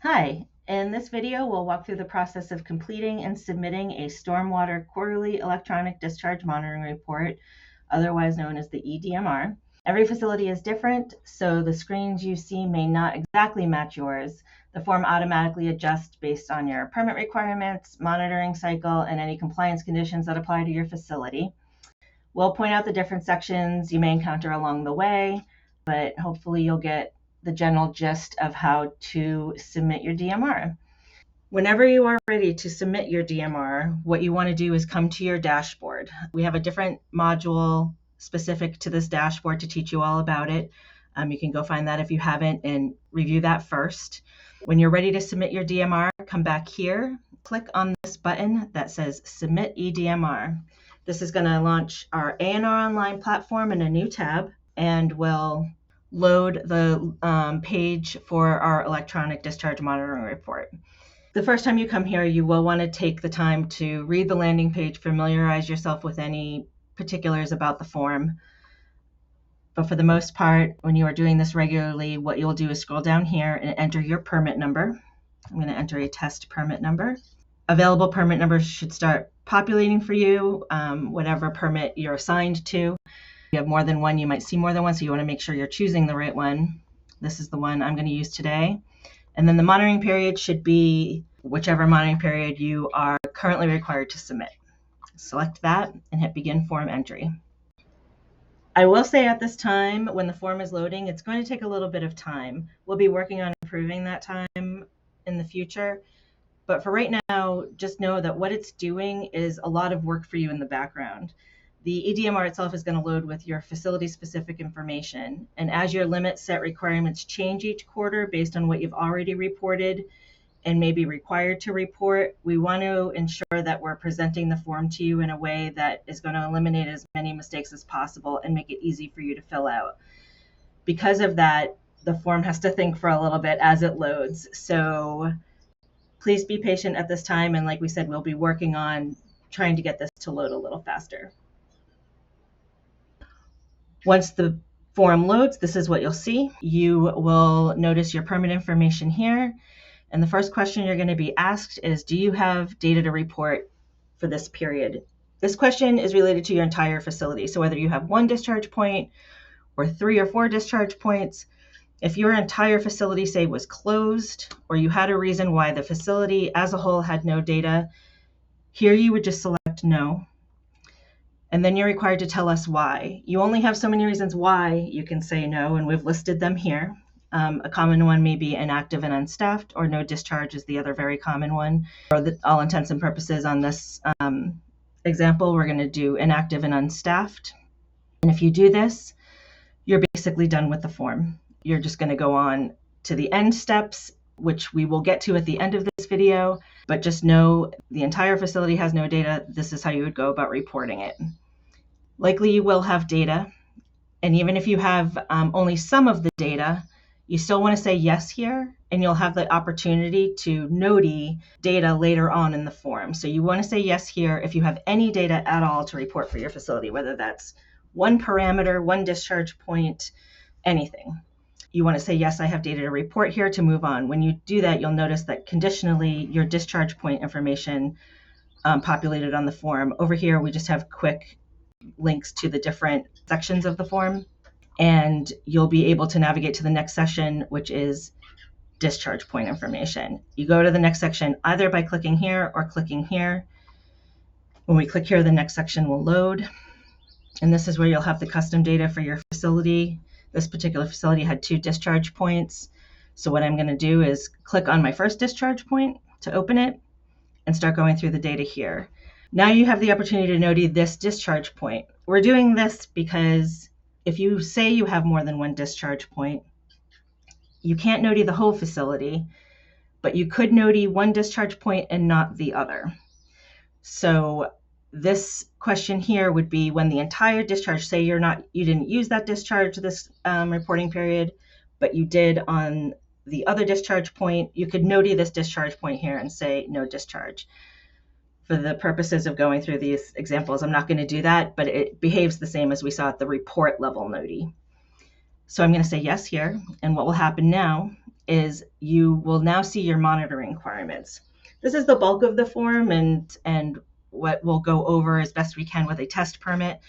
Hi, in this video we'll walk through the process of completing and submitting a Stormwater Quarterly Electronic Discharge Monitoring Report, otherwise known as the eDMR. Every facility is different, so the screens you see may not exactly match yours. The form automatically adjusts based on your permit requirements, monitoring cycle, and any compliance conditions that apply to your facility. We'll point out the different sections you may encounter along the way, but hopefully you'll get the general gist of how to submit your DMR. Whenever you are ready to submit your DMR, what you want to do is come to your dashboard. We have a different module specific to this dashboard to teach you all about it. You can go find that if you haven't and review that first. When you're ready to submit your DMR, come back here, click on this button that says Submit eDMR. This is going to launch our ANR Online platform in a new tab and will load the page for our electronic discharge monitoring report. The first time you come here, you will want to take the time to read the landing page, familiarize yourself with any particulars about the form. But for the most part, when you are doing this regularly, what you'll do is scroll down here and enter your permit number. I'm going to enter a test permit number. Available permit numbers should start populating for you, whatever permit you're assigned to. If you have more than one, you might see more than one, so you want to make sure you're choosing the right one. This is the one I'm going to use today. And then the monitoring period should be whichever monitoring period you are currently required to submit. Select that and hit Begin Form Entry. I will say at this time, when the form is loading, it's going to take a little bit of time. We'll be working on improving that time in the future. But for right now, just know that what it's doing is a lot of work for you in the background. The eDMR itself is going to load with your facility-specific information. And as your limit set requirements change each quarter based on what you've already reported and may be required to report, we want to ensure that we're presenting the form to you in a way that is going to eliminate as many mistakes as possible and make it easy for you to fill out. Because of that, the form has to think for a little bit as it loads. So please be patient at this time. And like we said, we'll be working on trying to get this to load a little faster. Once the form loads, this is what you'll see. You will notice your permit information here. And the first question you're going to be asked is, do you have data to report for this period? This question is related to your entire facility. So whether you have one discharge point or 3 or 4 discharge points, if your entire facility, say, was closed or you had a reason why the facility as a whole had no data, here you would just select no. And then you're required to tell us why. You only have so many reasons why you can say no, and we've listed them here. A common one may be inactive and unstaffed, or no discharge is the other very common one. For all intents and purposes on this example, we're going to do inactive and unstaffed. And if you do this, you're basically done with the form. You're just going to go on to the end steps, which we will get to at the end of this video, but just know the entire facility has no data. This is how you would go about reporting it. Likely you will have data, and even if you have only some of the data, you still want to say yes here, and you'll have the opportunity to NODI data later on in the form. So you want to say yes here if you have any data at all to report for your facility, whether that's one parameter, one discharge point, anything. You want to say, yes, I have data to report here to move on. When you do that, you'll notice that conditionally your discharge point information populated on the form. Over here, we just have quick links to the different sections of the form, and you'll be able to navigate to the next section, which is discharge point information. You go to the next section either by clicking here or clicking here. When we click here, the next section will load, and this is where you'll have the custom data for your facility. This particular facility had 2 discharge points. So what I'm going to do is click on my first discharge point to open it and start going through the data here. Now you have the opportunity to NODI this discharge point. We're doing this because if you say you have more than one discharge point, you can't NODI the whole facility, but you could NODI one discharge point and not the other. So this question here would be when the entire discharge, say you didn't use that discharge this reporting period, but you did on the other discharge point, you could NODI this discharge point here and say no discharge. For the purposes of going through these examples, I'm not going to do that, but it behaves the same as we saw at the report level NODI. So I'm going to say yes here, and what will happen now is you will now see your monitoring requirements. This is the bulk of the form and what we'll go over as best we can with a test permit.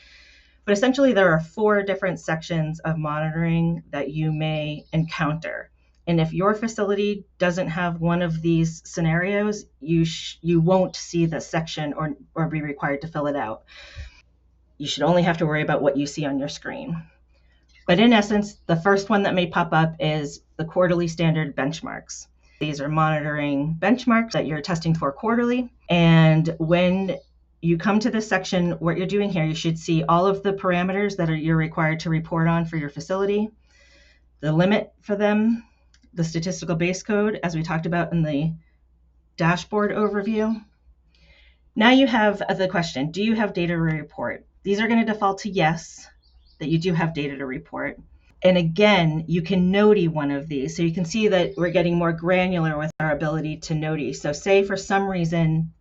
But essentially, there are 4 different sections of monitoring that you may encounter. And if your facility doesn't have one of these scenarios, you won't see the section or be required to fill it out. You should only have to worry about what you see on your screen. But in essence, the first one that may pop up is the quarterly standard benchmarks. These are monitoring benchmarks that you're testing for quarterly. And when you come to this section, what you're doing here, you should see all of the parameters that you're required to report on for your facility, the limit for them, the statistical base code, as we talked about in the dashboard overview. Now you have the question, do you have data to report? These are going to default to yes, that you do have data to report. And again, you can NODI one of these. So you can see that we're getting more granular with our ability to NODI. So say for some reason,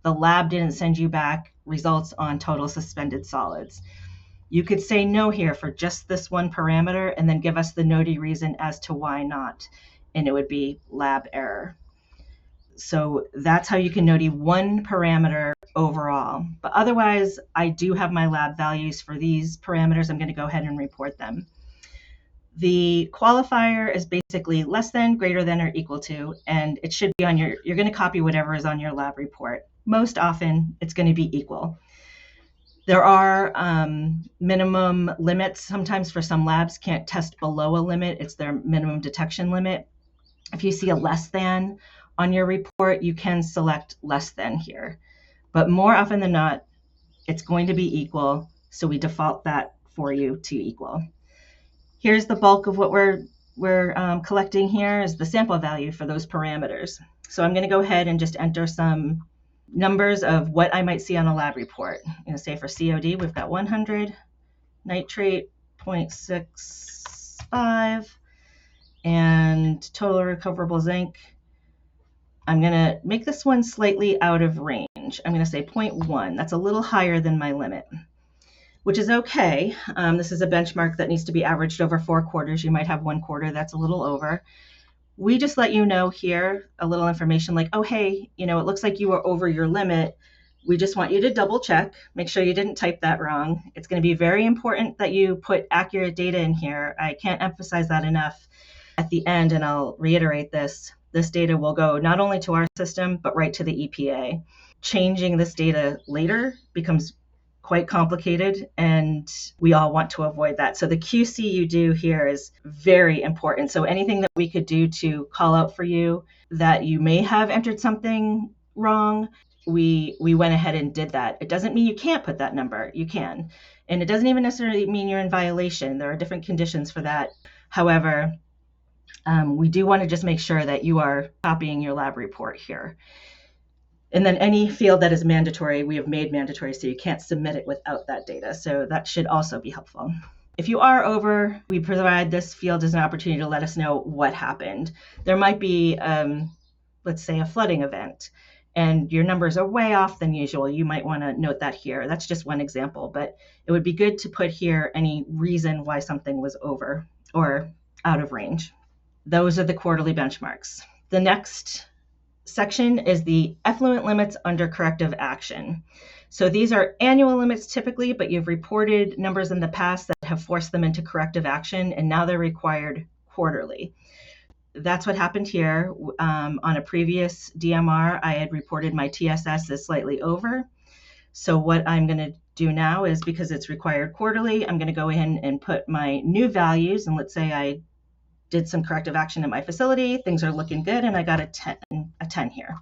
the lab didn't send you back results on total suspended solids. You could say no here for just this one parameter and then give us the NODI reason as to why not. And it would be lab error. So that's how you can NODI one parameter overall. But otherwise, I do have my lab values for these parameters. I'm going to go ahead and report them. The qualifier is basically less than, greater than, or equal to, and it should be on you're going to copy whatever is on your lab report. Most often, it's going to be equal. There are minimum limits. Sometimes for some labs can't test below a limit. It's their minimum detection limit. If you see a less than on your report, you can select less than here. But more often than not, it's going to be equal. So we default that for you to equal. Here's the bulk of what we're collecting here is the sample value for those parameters. So I'm going to go ahead and just enter some numbers of what I might see on a lab report. Say for COD, we've got 100, nitrate 0.65, and total recoverable zinc. I'm going to make this one slightly out of range. I'm going to say 0.1. That's a little higher than my limit, which is okay. This is a benchmark that needs to be averaged over 4 quarters. You might have 1 quarter that's a little over. We just let you know here a little information like, oh, hey, it looks like you were over your limit. We just want you to double check, make sure you didn't type that wrong. It's going to be very important that you put accurate data in here. I can't emphasize that enough. At the end, and I'll reiterate this data will go not only to our system, but right to the EPA. Changing this data later becomes quite complicated, and we all want to avoid that. So the QC you do here is very important. So anything that we could do to call out for you that you may have entered something wrong, we went ahead and did that. It doesn't mean you can't put that number. You can. And it doesn't even necessarily mean you're in violation. There are different conditions for that. However, we do want to just make sure that you are copying your lab report here. And then any field that is mandatory, we have made mandatory, so you can't submit it without that data. So that should also be helpful. If you are over, we provide this field as an opportunity to let us know what happened. There might be, let's say, a flooding event, and your numbers are way off than usual. You might want to note that here. That's just one example, but it would be good to put here any reason why something was over or out of range. Those are the quarterly benchmarks. The next section is the effluent limits under corrective action. So these are annual limits typically, but you've reported numbers in the past that have forced them into corrective action, and now they're required quarterly. That's what happened here. On a previous DMR, I had reported my TSS is slightly over. So what I'm going to do now is, because it's required quarterly, I'm going to go in and put my new values, and let's say I did some corrective action in my facility, things are looking good, and I got a 10 here.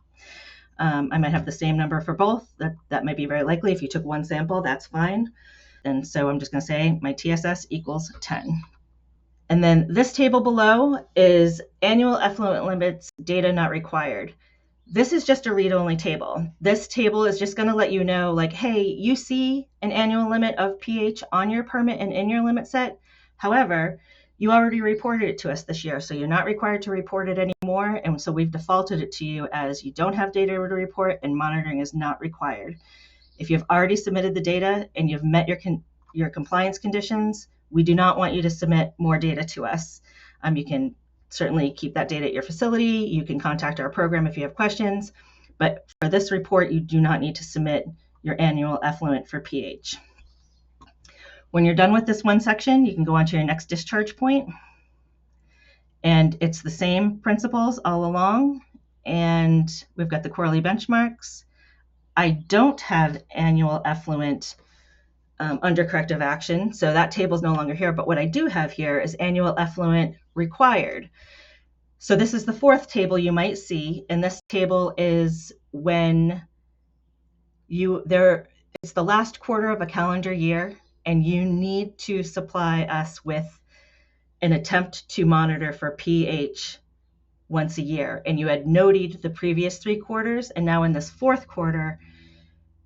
I might have the same number for both. That might be very likely. If you took one sample, that's fine. And so I'm just going to say my TSS equals 10. And then this table below is annual effluent limits, data not required. This is just a read-only table. This table is just going to let you know, like, hey, you see an annual limit of pH on your permit and in your limit set. However, you already reported it to us this year, so you're not required to report it anymore. And so we've defaulted it to you as you don't have data to report and monitoring is not required. If you've already submitted the data and you've met your compliance conditions, we do not want you to submit more data to us. You can certainly keep that data at your facility. You can contact our program if you have questions, but for this report, you do not need to submit your annual effluent for pH. When you're done with this one section, you can go on to your next discharge point, and it's the same principles all along, and we've got the quarterly benchmarks. I don't have annual effluent under corrective action, so that table is no longer here, but what I do have here is annual effluent required. So this is the fourth table you might see, and this table is when it's the last quarter of a calendar year, and you need to supply us with an attempt to monitor for pH once a year. And you had NODI'd the previous 3 quarters, and now in this 4th quarter,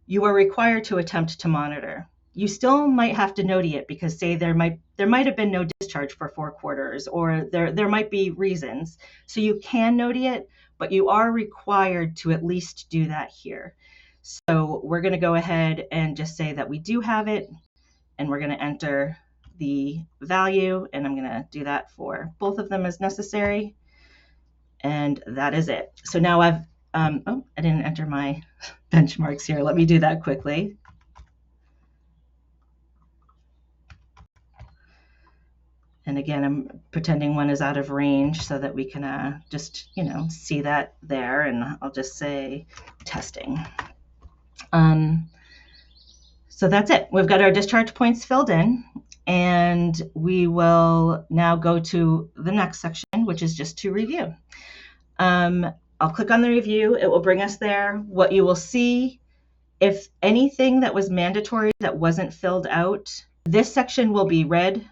you are required to attempt to monitor. You still might have to NODI it because, say, there might have been no discharge for 4 quarters, or there might be reasons. So you can NODI it, but you are required to at least do that here. So we're going to go ahead and just say that we do have it, and we're going to enter the value, and I'm going to do that for both of them as necessary. And that is it. So now I didn't enter my benchmarks here. Let me do that quickly. And again, I'm pretending one is out of range so that we can just, see that there. And I'll just say testing. So that's it. We've got our discharge points filled in, and we will now go to the next section, which is just to review. I'll click on the review. It will bring us there. What you will see, if anything that was mandatory that wasn't filled out, this section will be red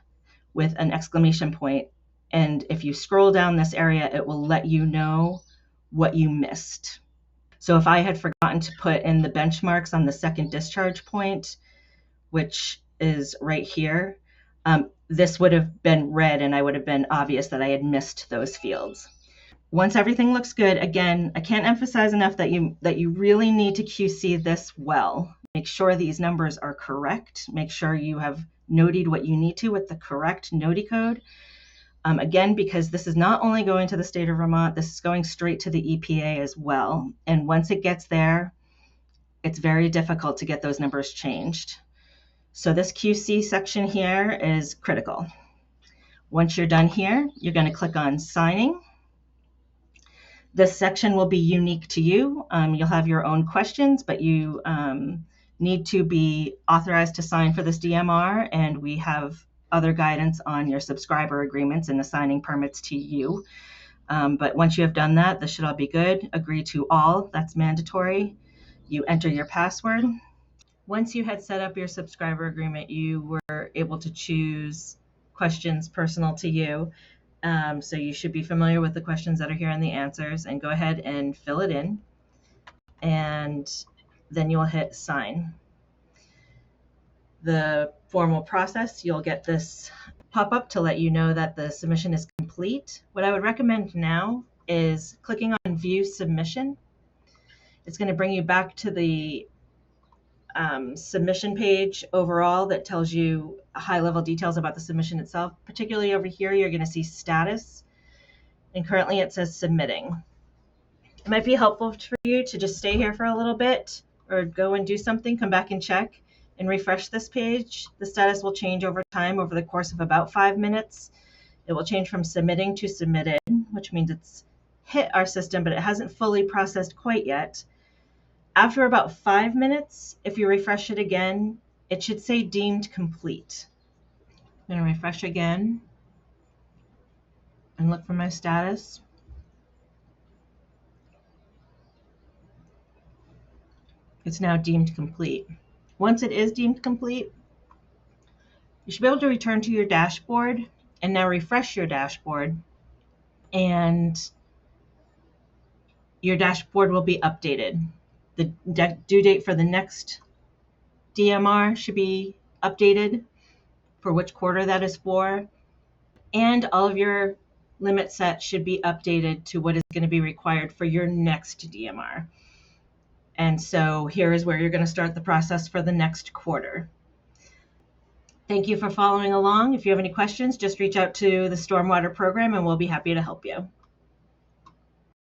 with an exclamation point. And if you scroll down this area, it will let you know what you missed. So if I had forgotten to put in the benchmarks on the second discharge point, which is right here, this would have been red, and I would have been obvious that I had missed those fields. Once everything looks good, again, I can't emphasize enough that you really need to QC this well. Make sure these numbers are correct. Make sure you have NODI'd what you need to with the correct NODI code. Again, because this is not only going to the state of Vermont, this is going straight to the EPA as well. And once it gets there, it's very difficult to get those numbers changed. So this QC section here is critical. Once you're done here, you're going to click on signing. This section will be unique to you. You'll have your own questions, but you need to be authorized to sign for this DMR, and we have other guidance on your subscriber agreements and assigning permits to you. But once you have done that, this should all be good. Agree to all, that's mandatory. You enter your password. Once you had set up your subscriber agreement, you were able to choose questions personal to you. So you should be familiar with the questions that are here and the answers, and go ahead and fill it in. And then you'll hit sign. The formal process, you'll get this pop-up to let you know that the submission is complete. What I would recommend now is clicking on View Submission. It's going to bring you back to the submission page overall that tells you high-level details about the submission itself. Particularly over here, you're going to see status, and currently it says submitting. It might be helpful for you to just stay here for a little bit, or go and do something, come back and check, and refresh this page. The status will change over time over the course of about 5 minutes. It will change from submitting to submitted, which means it's hit our system, but it hasn't fully processed quite yet. After about 5 minutes, if you refresh it again, it should say deemed complete. I'm going to refresh again and look for my status. It's now deemed complete. Once it is deemed complete, you should be able to return to your dashboard and now refresh your dashboard, and your dashboard will be updated. The due date for the next DMR should be updated for which quarter that is for, and all of your limit sets should be updated to what is going to be required for your next DMR. And so here is where you're going to start the process for the next quarter. Thank you for following along. If you have any questions, just reach out to the Stormwater Program and we'll be happy to help you.